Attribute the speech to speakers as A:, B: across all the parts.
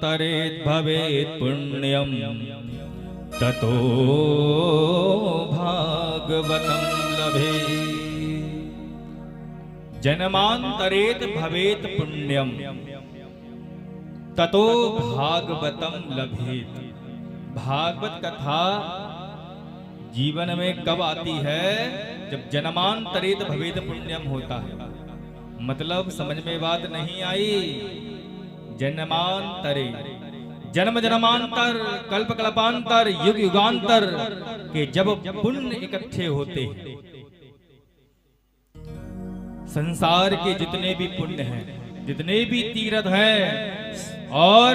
A: जन्मान्तरेत् भवेत् पुण्यं ततो भागवतं लभेत्। जन्मान्तरेत् भवेत् पुण्यम ततो भागवतम लभेत। भागवत कथा जीवन में कब आती है? जब जन्मांतरेत भवेत पुण्यम होता है। मतलब समझ में बात नहीं आई। जन्मांतरे, जन्म जन्मांतर, कल्प कल्पांतर, युग युगांतर के जब पुण्य इकट्ठे होते हैं, संसार के जितने भी पुण्य हैं, जितने भी तीर्थ हैं और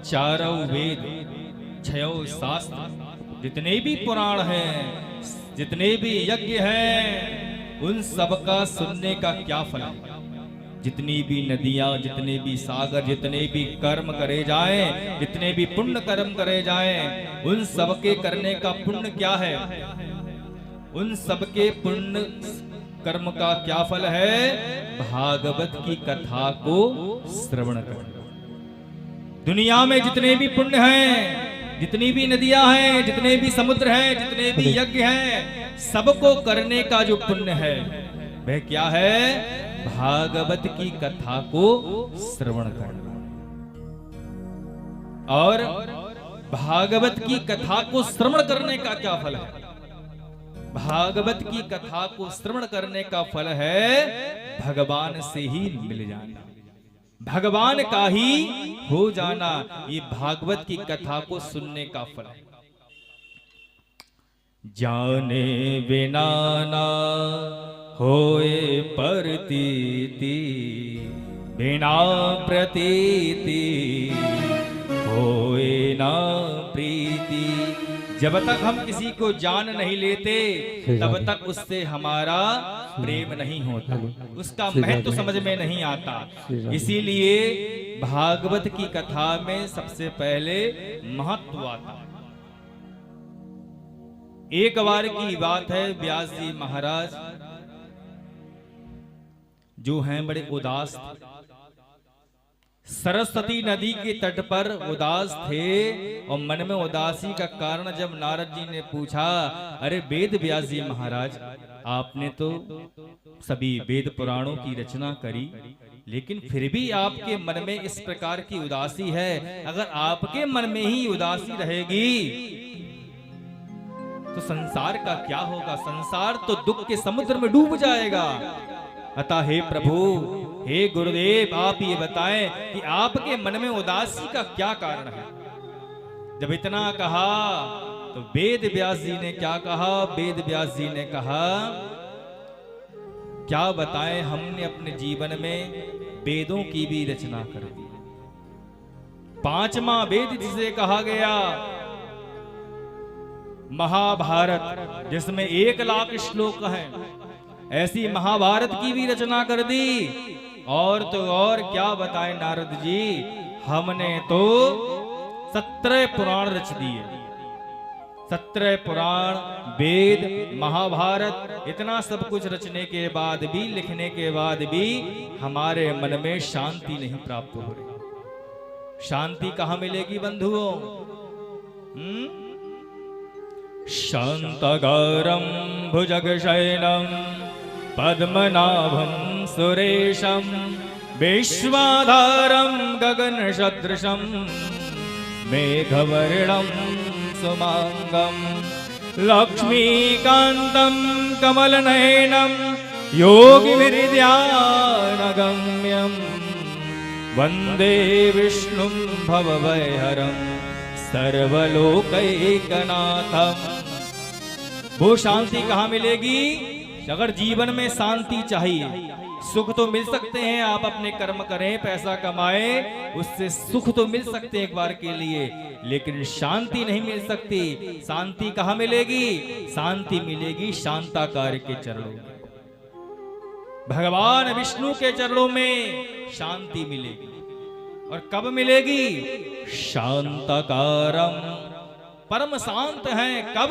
A: चारों वेद, छयों शास्त्र, जितने भी पुराण हैं, जितने भी यज्ञ हैं, उन सब का सुनने का क्या फल है? जितनी भी नदियां, जितने भी सागर, जितने भी कर्म करे जाएं, जितने भी पुण्य कर्म करे जाएं, उन सब के करने का पुण्य क्या है? उन सब के पुण्य कर्म का क्या फल है? भागवत की कथा को श्रवण करना। दुनिया में जितने भी पुण्य हैं, जितनी भी नदियां हैं, जितने भी समुद्र हैं, जितने भी यज्ञ हैं, सबको करने का जो पुण्य है वह क्या है? भागवत की कथा को श्रवण करना। और भागवत की कथा को श्रवण करने का क्या फल है? भागवत की कथा को श्रवण करने का फल है भगवान से ही मिल जाना, भगवान का ही हो जाना। ये भागवत की कथा को सुनने का फल है। जाने बिना ना होए प्रतीति, बिना प्रतीति होए ना प्रीति। जब तक हम किसी को जान नहीं लेते तब तक उससे हमारा प्रेम नहीं होता, उसका महत्व समझ में नहीं आता। इसीलिए भागवत की कथा में सबसे पहले महत्व आता है। एक बार की बात है, व्यास जी महाराज जो हैं बड़े उदास थे, सरस्वती नदी के तट पर उदास थे। और मन में उदासी का कारण जब नारद जी ने पूछा, अरे वेद व्यास जी महाराज, आपने तो सभी वेद पुराणों की रचना करी, लेकिन फिर भी आपके मन में इस प्रकार की उदासी है। अगर आपके मन में ही उदासी रहेगी तो संसार का क्या होगा? संसार तो दुख के समुद्र में डूब जाएगा। अतः हे प्रभु, हे गुरुदेव, आप ये बताएं कि आपके मन में उदासी का क्या कारण है? जब इतना कहा तो वेद व्यास जी ने क्या कहा? वेद व्यास जी ने कहा, क्या बताएं, हमने अपने जीवन में वेदों की भी रचना कर दी। पांचवा वेद जिसे कहा गया महाभारत, जिसमें 1,00,000 श्लोक हैं, ऐसी महाभारत की भी रचना कर दी। और तो और क्या बताएं नारद जी, हमने तो 17 पुराण रच दिए। 17 पुराण, वेद, महाभारत, इतना सब कुछ रचने के बाद भी, लिखने के बाद भी हमारे मन में शांति नहीं प्राप्त हो रही। शांति कहां मिलेगी बंधुओं? शांतगारं भुजगशयनं पद्मनाभं सुरेशं विश्वाधारं गगनसदृशं मेघवर्णं सुमांगं लक्ष्मीकान्तं कमलनयनं योगिविद्यानगम्यं वन्दे विष्णुं भवभयहरं सर्वलोकैकनाथम्। वो शांति कहाँ मिलेगी? अगर जीवन में शांति चाहिए, सुख तो मिल सकते हैं, आप अपने कर्म करें, पैसा कमाएं, उससे सुख तो मिल सकते हैं एक बार के लिए, लेकिन शांति नहीं मिल सकती। शांति कहाँ मिलेगी? शांति मिलेगी शांताकार के चरणों में, भगवान विष्णु के चरणों में शांति मिलेगी। और कब मिलेगी? शांताकारम, परम शांत हैं। कब?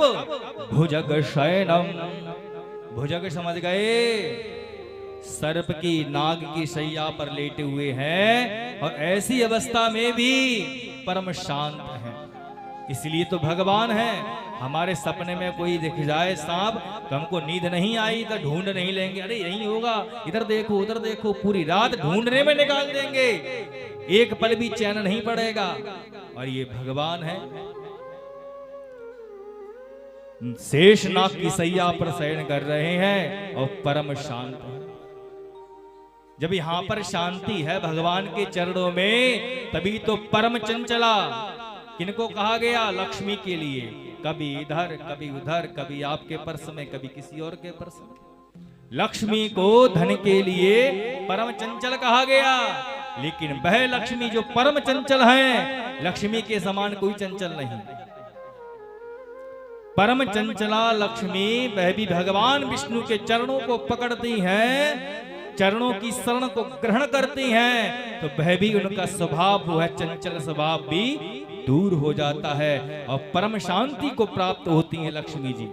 A: भुजग शयनम। भुजग समझ गए? सर्प की नाग की शैया पर लेटे हुए हैं और ऐसी अवस्था में भी परम शांत हैं। इसलिए तो भगवान है। हमारे सपने में कोई दिख जाए सांप तो हमको नींद नहीं आई तो ढूंढ नहीं लेंगे, अरे यही होगा, इधर देखो उधर देखो, पूरी रात ढूंढने में निकाल देंगे, एक पल भी चैन नहीं पड़ेगा। और ये भगवान है, शेषनाग की सैया पर शयन कर रहे हैं और परम शांत है। जब यहां पर शांति है भगवान के चरणों में, तभी तो परम चंचला किनको कहा गया? लक्ष्मी के लिए। कभी इधर कभी उधर, कभी आपके पर्स में कभी किसी और के पर्स में। लक्ष्मी को धन के लिए परम चंचल कहा गया, लेकिन वह लक्ष्मी जो परम चंचल है, लक्ष्मी के समान कोई चंचल नहीं। परम चंचला लक्ष्मी वह भी भगवान विष्णु के चरणों को पकड़ती हैं, चरणों की शरण को ग्रहण करती हैं, तो वह भी उनका स्वभाव वो है चंचल स्वभाव भी दूर हो जाता है और परम शांति को प्राप्त होती है लक्ष्मी जी।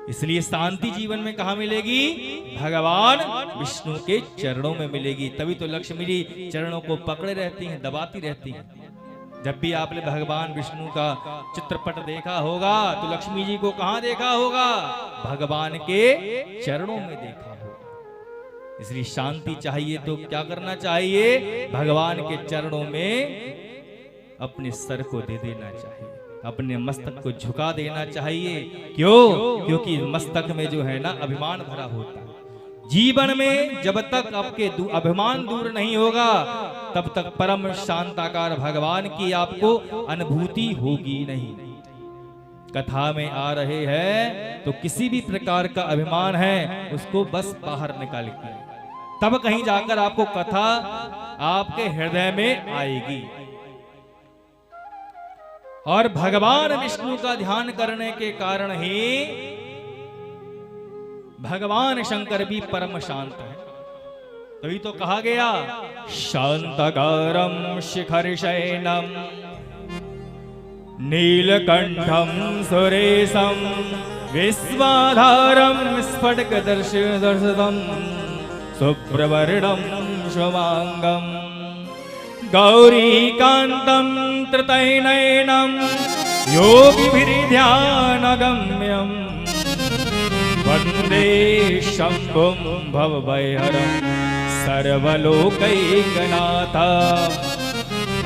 A: इसलिए शांति जीवन में कहां मिलेगी? भगवान विष्णु के चरणों में मिलेगी। तभी तो लक्ष्मी जी चरणों को पकड़े रहती हैं, दबाती रहती हैं। जब भी आपने भगवान विष्णु का चित्रपट देखा होगा तो लक्ष्मी जी को कहां देखा होगा? भगवान के चरणों में देखा होगा। इसलिए शांति चाहिए तो क्या करना चाहिए? भगवान के चरणों में अपने सर को दे देना चाहिए, अपने मस्तक को झुका देना चाहिए। क्यों? क्योंकि मस्तक में जो है ना अभिमान भरा होता है। जीवन में जब तक आपके अभिमान दूर नहीं होगा तब तक परम शांताकार भगवान की आपको अनुभूति होगी नहीं। कथा में आ रहे हैं तो किसी भी प्रकार का अभिमान है उसको बस बाहर निकाल के, तब कहीं जाकर आपको कथा आपके हृदय में आएगी। और भगवान विष्णु का ध्यान करने के कारण ही भगवान शंकर भी परम शांत है। तभी तो कहा गया शांतकारम शिखर शयनम नीलकंठम सुरेशम विश्वाधारम स्फटिक दर्शनम सुप्रवर्णम शुभांगम गौरीकांतम त्रितयनयनम योगिभिर्ध्यानगम्यम वंदे शंभुं भवभयहरं सर्वलोकैकनाथा।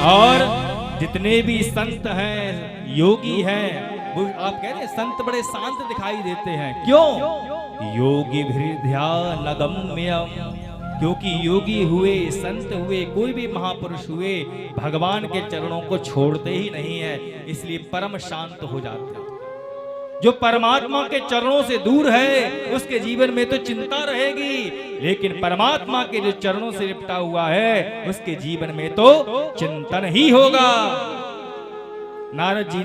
A: और जितने भी संत हैं, योगी हैं, वो आप कह रहे हैं संत बड़े शांत दिखाई देते हैं। क्यों? योगिभिर्ध्यानगम्यम, क्योंकि योगी हुए, संत हुए, कोई भी महापुरुष हुए, भगवान के चरणों को छोड़ते ही नहीं है, इसलिए परम शांत हो जाते हैं। जो परमात्मा के चरणों से दूर है उसके जीवन में तो चिंता रहेगी, लेकिन परमात्मा के जो चरणों से लिपटा हुआ है उसके जीवन में तो चिंतन ही होगा। नारद जी